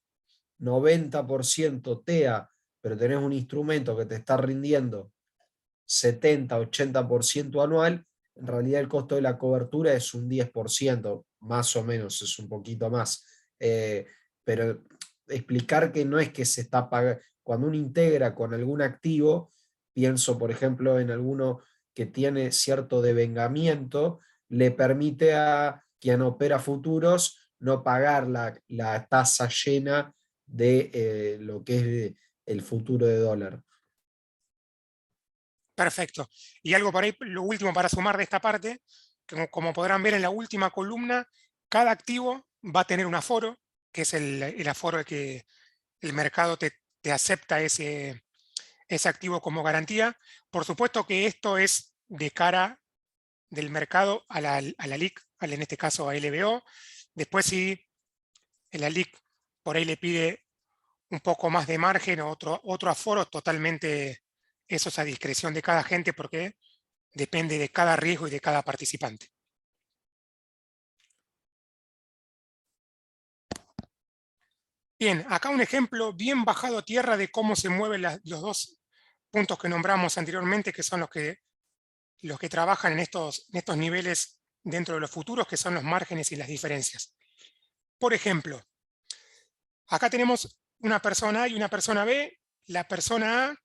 90% TEA, pero tenés un instrumento que te está rindiendo 70-80% anual, en realidad el costo de la cobertura es un 10%, más o menos, es un poquito más. Pero explicar que no es que se está pagando, cuando uno integra con algún activo, pienso por ejemplo en alguno que tiene cierto devengamiento, le permite a quien opera futuros no pagar la tasa llena de lo que es el futuro de dólar. Perfecto. Y algo por ahí, lo último para sumar de esta parte, que como podrán ver en la última columna, cada activo va a tener un aforo, que es el aforo que el mercado te acepta ese activo como garantía. Por supuesto que esto es de cara del mercado a la LIC, en este caso a LBO. Después si la LIC por ahí le pide un poco más de margen o otro aforo, totalmente eso es a discreción de cada gente porque depende de cada riesgo y de cada participante. Bien, acá un ejemplo bien bajado a tierra de cómo se mueven los dos puntos que nombramos anteriormente, que son los que trabajan en estos niveles dentro de los futuros, que son los márgenes y las diferencias. Por ejemplo, acá tenemos una persona A y una persona B. La persona A,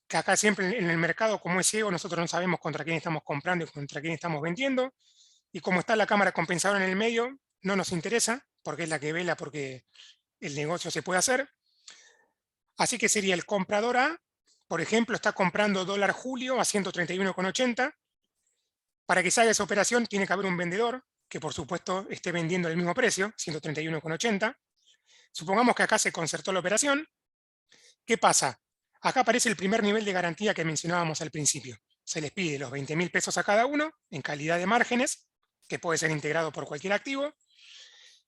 que acá siempre en el mercado, como es ciego, nosotros no sabemos contra quién estamos comprando y contra quién estamos vendiendo. Y como está la cámara compensadora en el medio, no nos interesa, porque es la que vela porque el negocio se puede hacer. Así que sería el comprador A, por ejemplo, está comprando dólar julio a 131,80. Para que se haga esa operación tiene que haber un vendedor que por supuesto esté vendiendo el mismo precio, 131,80. Supongamos que acá se concertó la operación. ¿Qué pasa? Acá aparece el primer nivel de garantía que mencionábamos al principio. Se les pide los 20.000 pesos a cada uno en calidad de márgenes, que puede ser integrado por cualquier activo.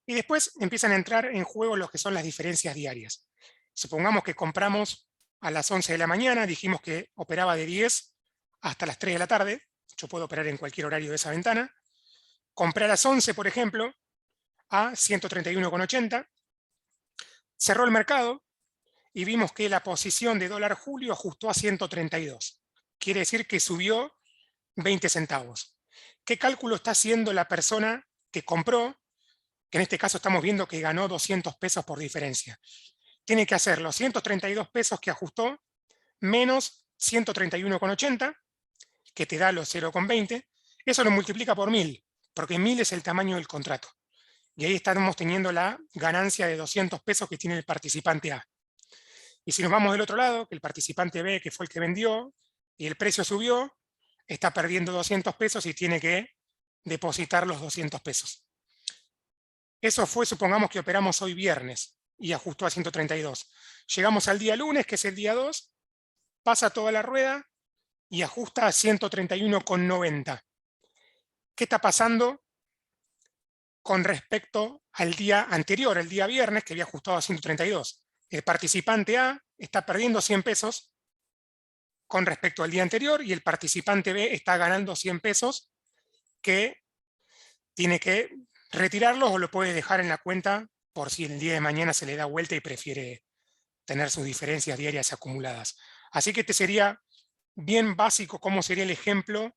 Y después empiezan a entrar en juego lo que son las diferencias diarias. Supongamos que compramos a las 11 de la mañana, dijimos que operaba de 10 hasta las 3 de la tarde. Yo puedo operar en cualquier horario de esa ventana. Compré a las 11, por ejemplo, a 131,80. Cerró el mercado y vimos que la posición de dólar julio ajustó a 132. Quiere decir que subió 20 centavos. ¿Qué cálculo está haciendo la persona que compró? Que en este caso estamos viendo que ganó 200 pesos por diferencia. Tiene que hacer los 132 pesos que ajustó menos 131,80, que te da los 0,20. Eso lo multiplica por 1000, porque 1000 es el tamaño del contrato. Y ahí estamos teniendo la ganancia de 200 pesos que tiene el participante A. Y si nos vamos del otro lado, que el participante B, que fue el que vendió, y el precio subió, está perdiendo 200 pesos y tiene que depositar los 200 pesos. Eso fue, supongamos que operamos hoy viernes y ajustó a 132. Llegamos al día lunes, que es el día 2, pasa toda la rueda y ajusta a 131,90. ¿Qué está pasando con respecto al día anterior, el día viernes, que había ajustado a 132? El participante A está perdiendo 100 pesos con respecto al día anterior y el participante B está ganando 100 pesos que tiene que retirarlos o lo puede dejar en la cuenta por si el día de mañana se le da vuelta y prefiere tener sus diferencias diarias acumuladas. Así que este sería bien básico cómo sería el ejemplo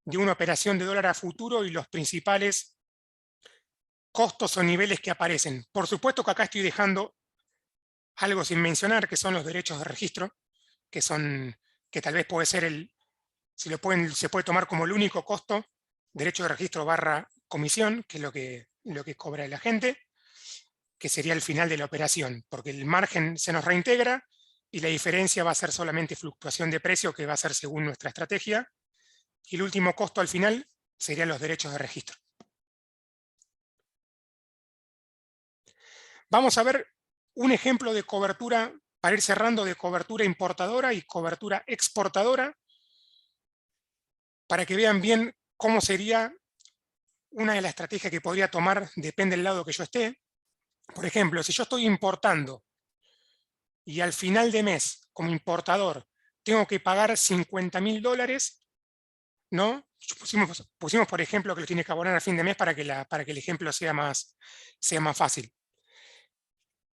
de una operación de dólar a futuro y los principales costos o niveles que aparecen. Por supuesto que acá estoy dejando algo sin mencionar, que son los derechos de registro, que tal vez puede ser se puede tomar como el único costo, derecho de registro barra comisión, que es lo que cobra el agente, que sería el final de la operación, porque el margen se nos reintegra y la diferencia va a ser solamente fluctuación de precio, que va a ser según nuestra estrategia, y el último costo al final serían los derechos de registro. Vamos a ver un ejemplo de cobertura, para ir cerrando, de cobertura importadora y cobertura exportadora, para que vean bien cómo sería una de las estrategias que podría tomar, depende del lado que yo esté. Por ejemplo, si yo estoy importando y al final de mes, como importador, tengo que pagar $50.000, ¿no? Pusimos, por ejemplo, que lo tiene que abonar a fin de mes para que el ejemplo sea más fácil.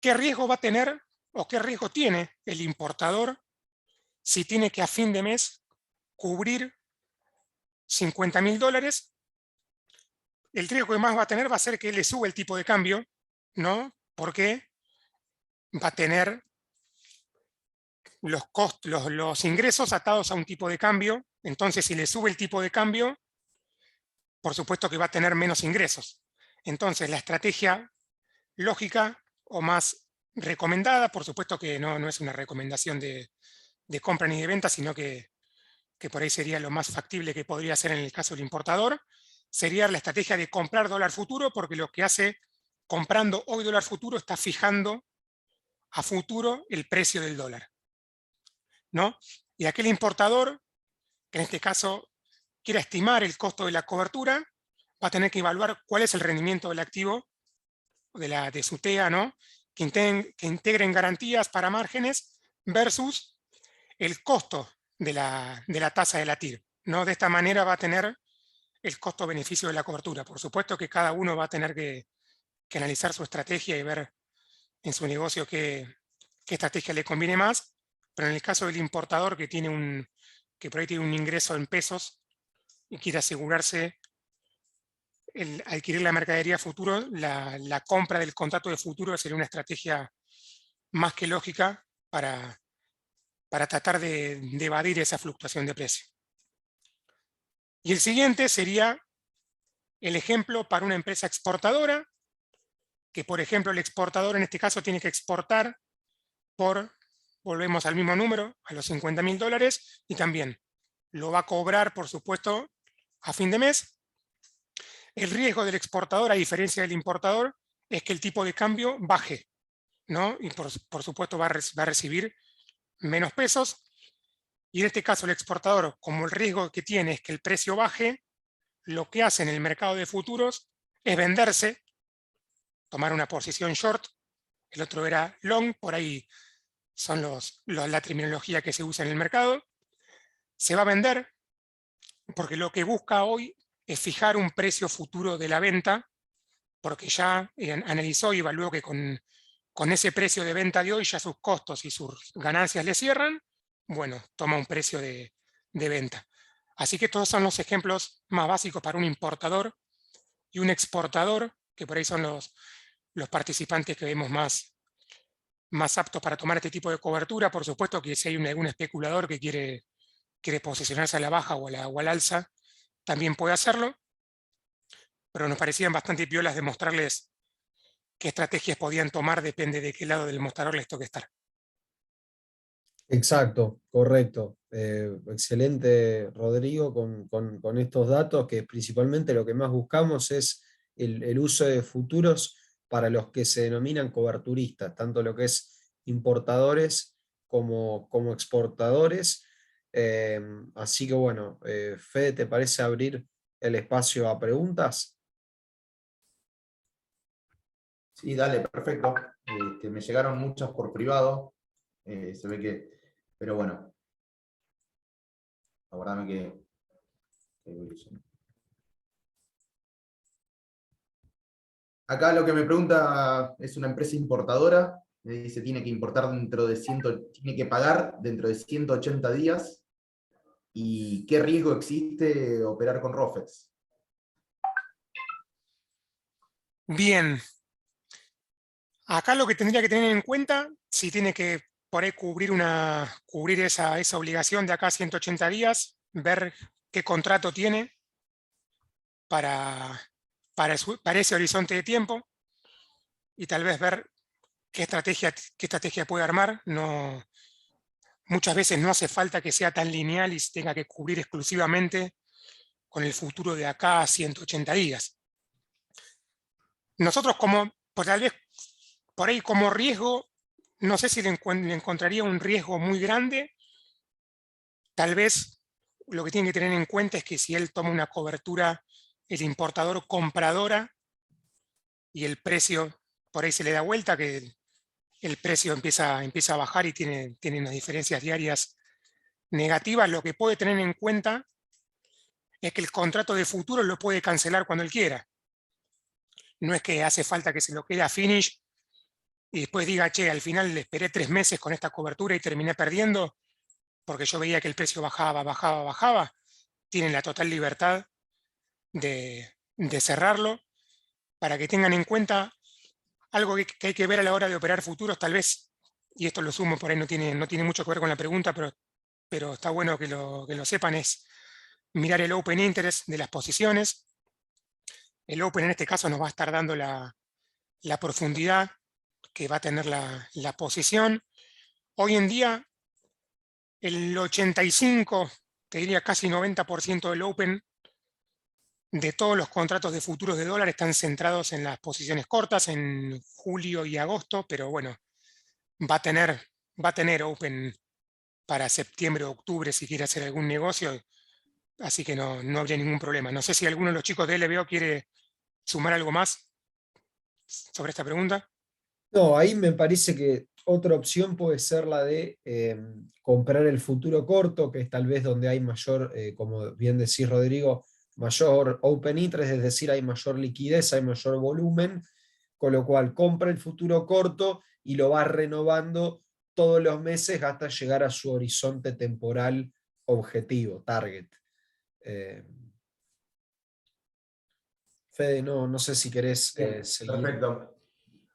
¿Qué riesgo va a tener o qué riesgo tiene el importador si tiene que a fin de mes cubrir $50.000? El riesgo que más va a tener va a ser que le sube el tipo de cambio, ¿no? Porque va a tener los ingresos atados a un tipo de cambio. Entonces, si le sube el tipo de cambio, por supuesto que va a tener menos ingresos. Entonces, la estrategia lógica o más recomendada, por supuesto que no es una recomendación de compra ni de venta, sino que por ahí sería lo más factible que podría ser en el caso del importador, sería la estrategia de comprar dólar futuro, porque lo que hace comprando hoy dólar futuro está fijando a futuro el precio del dólar, ¿no? Y aquel importador, que en este caso quiera estimar el costo de la cobertura, va a tener que evaluar cuál es el rendimiento del activo de su TEA, ¿no? Que integren garantías para márgenes versus el costo de la tasa de la TIR, ¿no? De esta manera va a tener el costo-beneficio de la cobertura. Por supuesto que cada uno va a tener que analizar su estrategia y ver en su negocio qué estrategia le conviene más, pero en el caso del importador que por ahí tiene un ingreso en pesos y quiere asegurarse el adquirir la mercadería futuro, la compra del contrato de futuro sería una estrategia más que lógica para tratar de evadir esa fluctuación de precio. Y el siguiente sería el ejemplo para una empresa exportadora, que por ejemplo el exportador en este caso tiene que exportar volvemos al mismo número, a los $50.000, y también lo va a cobrar, por supuesto, a fin de mes. El riesgo del exportador, a diferencia del importador, es que el tipo de cambio baje, ¿no? Y por supuesto va a recibir menos pesos. Y en este caso el exportador, como el riesgo que tiene es que el precio baje, lo que hace en el mercado de futuros es venderse, tomar una posición short, el otro era long, por ahí son la terminología que se usa en el mercado. Se va a vender porque lo que busca hoy es fijar un precio futuro de la venta, porque ya analizó y evaluó que con ese precio de venta de hoy ya sus costos y sus ganancias le cierran, bueno, toma un precio de venta. Así que todos son los ejemplos más básicos para un importador y un exportador, que por ahí son los participantes que vemos más aptos para tomar este tipo de cobertura. Por supuesto que si hay algún especulador que quiere posicionarse a la baja o al alza, también puede hacerlo, pero nos parecían bastante piolas de mostrarles qué estrategias podían tomar, depende de qué lado del mostrador les toque estar. Exacto, correcto. Excelente, Rodrigo, con estos datos, que principalmente lo que más buscamos es el uso de futuros para los que se denominan coberturistas, tanto lo que es importadores como exportadores. Así que bueno, Fede, ¿te parece abrir el espacio a preguntas? Sí, dale, perfecto. Me llegaron muchas por privado. Se ve que, pero bueno, aguardame que voy leyendo. Acá lo que me pregunta es una empresa importadora. Me dice tiene que importar tiene que pagar dentro de 180 días. ¿Y qué riesgo existe operar con ROFEX? Bien. Acá lo que tendría que tener en cuenta, si tiene que por ahí cubrir esa obligación de acá a 180 días, ver qué contrato tiene para ese horizonte de tiempo y tal vez ver qué estrategia puede armar. Muchas veces no hace falta que sea tan lineal y se tenga que cubrir exclusivamente con el futuro de acá a 180 días. Nosotros tal vez por ahí como riesgo, no sé si le encontraría un riesgo muy grande. Tal vez lo que tiene que tener en cuenta es que si él toma una cobertura, el importador compradora, y el precio por ahí se le da vuelta, que el precio empieza a bajar y tiene unas diferencias diarias negativas, lo que puede tener en cuenta es que el contrato de futuro lo puede cancelar cuando él quiera. No es que hace falta que se lo quede a finish y después diga, che, al final le esperé 3 meses con esta cobertura y terminé perdiendo porque yo veía que el precio bajaba. Tienen la total libertad de cerrarlo, para que tengan en cuenta algo que hay que ver a la hora de operar futuros, tal vez, y esto lo sumo, por ahí no tiene mucho que ver con la pregunta, pero está bueno que lo sepan, es mirar el open interest de las posiciones. El Open en este caso nos va a estar dando la profundidad que va a tener la posición. Hoy en día, el 85, te diría casi 90% del Open de todos los contratos de futuros de dólar están centrados en las posiciones cortas, en julio y agosto, pero bueno, va a tener, va a tener Open para septiembre o octubre si quiere hacer algún negocio, así que no habría ningún problema. No sé si alguno de los chicos de LBO quiere sumar algo más sobre esta pregunta. No, ahí me parece que otra opción puede ser la de comprar el futuro corto, que es tal vez donde hay mayor, como bien decís Rodrigo, mayor open interest, es decir, hay mayor liquidez, hay mayor volumen, con lo cual compra el futuro corto y lo va renovando todos los meses hasta llegar a su horizonte temporal objetivo, target. Eh, Fede, no sé si querés Bien, seguir. perfecto.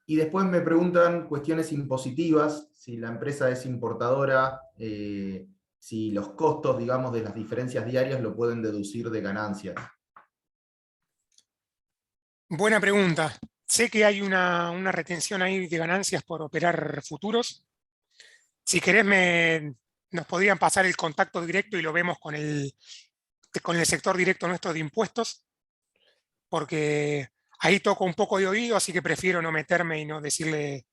Y después me preguntan cuestiones impositivas, si la empresa es importadora, si los costos, digamos, de las diferencias diarias lo pueden deducir de ganancias. Buena pregunta. Sé que hay una retención ahí de ganancias por operar futuros. Si querés, nos podrían pasar el contacto directo y lo vemos con el sector directo nuestro de impuestos, porque ahí toco un poco de oído, así que prefiero no meterme y no decirle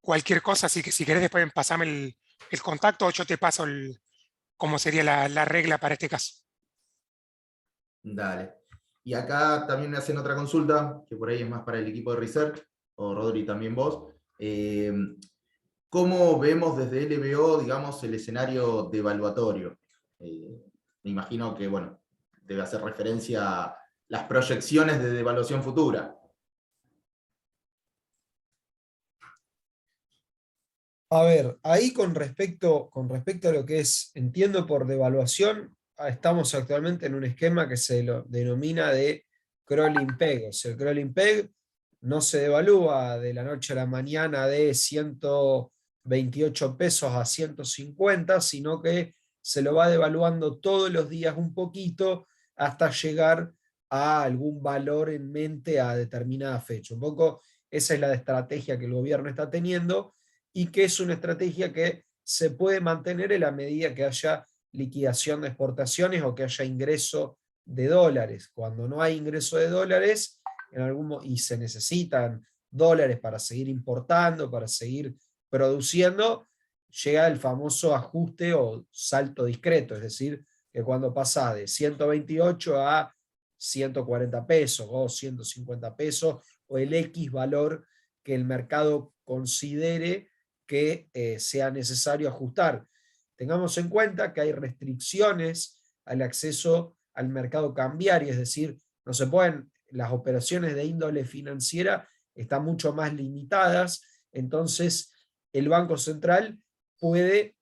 cualquier cosa. Así que si querés, después pasame el contacto o yo te paso cómo sería la regla para este caso. Dale. Y acá también me hacen otra consulta, que por ahí es más para el equipo de Research, o Rodri también vos. ¿Cómo vemos desde LBO, digamos, el escenario devaluatorio? Me imagino que, bueno, debe hacer referencia a las proyecciones de devaluación futura. A ver, ahí con respecto a lo que es, entiendo por devaluación, estamos actualmente en un esquema que se lo denomina de crawling peg. O sea, el crawling peg no se devalúa de la noche a la mañana de 128 pesos a 150, sino que se lo va devaluando todos los días un poquito hasta llegar a algún valor en mente a determinada fecha. Un poco esa es la estrategia que el gobierno está teniendo y que es una estrategia que se puede mantener en la medida que haya liquidación de exportaciones o que haya ingreso de dólares. Cuando no hay ingreso de dólares y se necesitan dólares para seguir importando, para seguir produciendo, llega el famoso ajuste o salto discreto, es decir, que cuando pasa de 128 a 140 pesos o 150 pesos o el X valor que el mercado considere que sea necesario ajustar. Tengamos en cuenta que hay restricciones al acceso al mercado cambiario, es decir, no se pueden, las operaciones de índole financiera están mucho más limitadas, entonces el Banco Central puede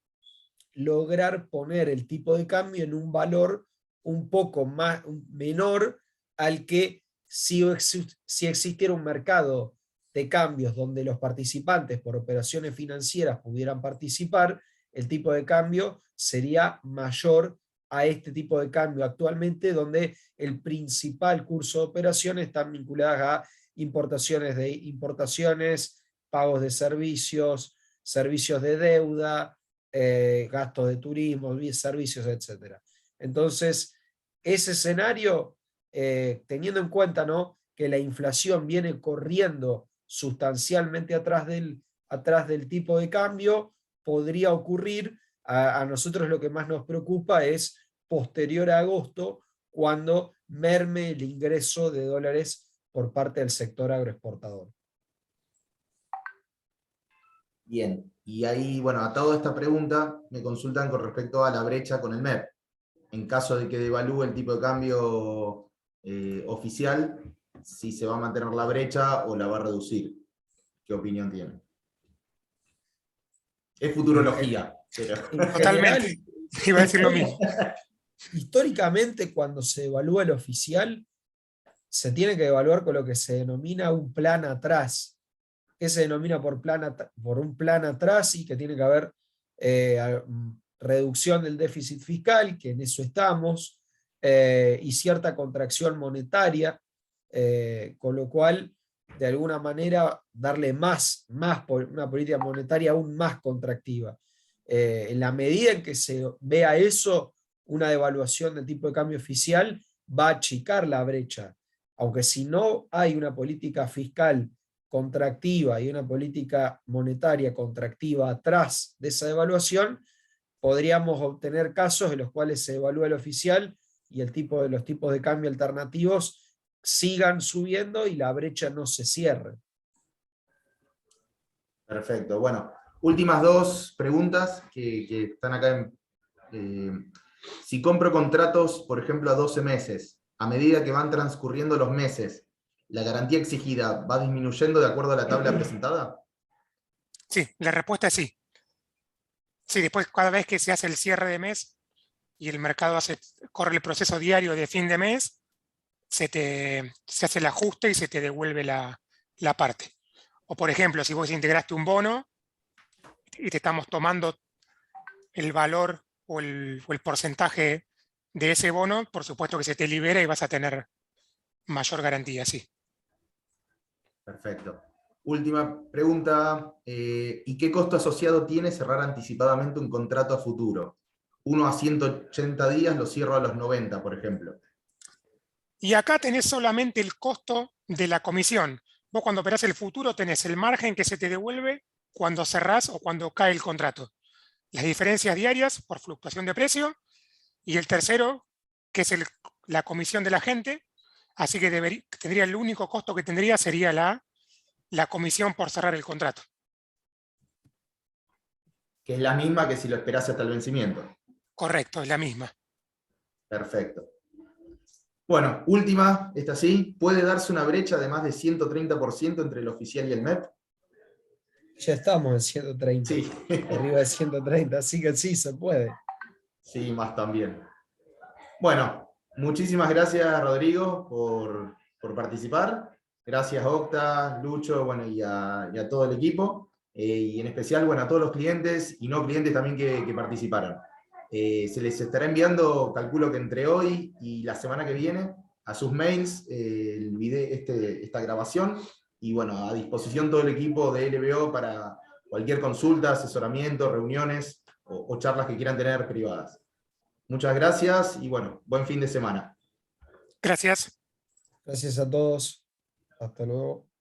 lograr poner el tipo de cambio en un valor un poco más menor al que si existiera un mercado de cambios donde los participantes por operaciones financieras pudieran participar, el tipo de cambio sería mayor a este tipo de cambio actualmente, donde el principal curso de operaciones están vinculadas a importaciones, pagos de servicios, servicios de deuda, gastos de turismo, servicios, etc. Entonces, ese escenario, teniendo en cuenta, ¿no?, que la inflación viene corriendo sustancialmente atrás del tipo de cambio, podría ocurrir. A nosotros lo que más nos preocupa es posterior a agosto, cuando merme el ingreso de dólares por parte del sector agroexportador. Bien, y ahí, bueno, atado a esta pregunta, me consultan con respecto a la brecha con el MEP. En caso de que devalúe el tipo de cambio oficial, si se va a mantener la brecha o la va a reducir. ¿Qué opinión tienen? Es futurología. Pero... En Totalmente. general, Iba a decir lo mismo. históricamente, cuando se evalúa el oficial, se tiene que evaluar con lo que se denomina un plan atrás. ¿Qué se denomina por un plan atrás? Y que tiene que haber reducción del déficit fiscal, que en eso estamos, y cierta contracción monetaria. Con lo cual, de alguna manera, darle una política monetaria aún más contractiva. En la medida en que se vea eso, una devaluación del tipo de cambio oficial va a achicar la brecha. Aunque si no hay una política fiscal contractiva y una política monetaria contractiva atrás de esa devaluación, podríamos obtener casos en los cuales se devalúa el oficial y los tipos de cambio alternativos sigan subiendo y la brecha no se cierre. Perfecto. Bueno, últimas dos preguntas que están acá. Si compro contratos, por ejemplo, a 12 meses, a medida que van transcurriendo los meses, ¿la garantía exigida va disminuyendo de acuerdo a la tabla presentada? Sí, la respuesta es sí. Sí, después cada vez que se hace el cierre de mes y el mercado corre el proceso diario de fin de mes, se hace el ajuste y se te devuelve la parte. O por ejemplo, si vos integraste un bono y te estamos tomando el valor o el porcentaje de ese bono, por supuesto que se te libera y vas a tener mayor garantía, sí. Perfecto. Última pregunta. ¿Y qué costo asociado tiene cerrar anticipadamente un contrato a futuro? Uno a 180 días lo cierro a los 90, por ejemplo. Y acá tenés solamente el costo de la comisión. Vos cuando operás el futuro tenés el margen que se te devuelve cuando cerrás o cuando cae el contrato. Las diferencias diarias por fluctuación de precio. Y el tercero, que es la comisión de la gente. Así que tendría el único costo que tendría sería la comisión por cerrar el contrato. Que es la misma que si lo esperás hasta el vencimiento. Correcto, es la misma. Perfecto. Bueno, última, esta sí. ¿Puede darse una brecha de más de 130% entre el oficial y el MEP? Ya estamos en 130. Sí. Arriba de 130, así que sí, se puede. Sí, más también. Bueno, muchísimas gracias, Rodrigo, por participar. Gracias, Octa, Lucho, bueno, y a todo el equipo. Y en especial, bueno, a todos los clientes y no clientes también que participaron. Se les estará enviando, calculo que entre hoy y la semana que viene, a sus mails esta grabación. Y bueno, a disposición todo el equipo de LBO para cualquier consulta, asesoramiento, reuniones o charlas que quieran tener privadas. Muchas gracias y bueno, buen fin de semana. Gracias. Gracias a todos. Hasta luego.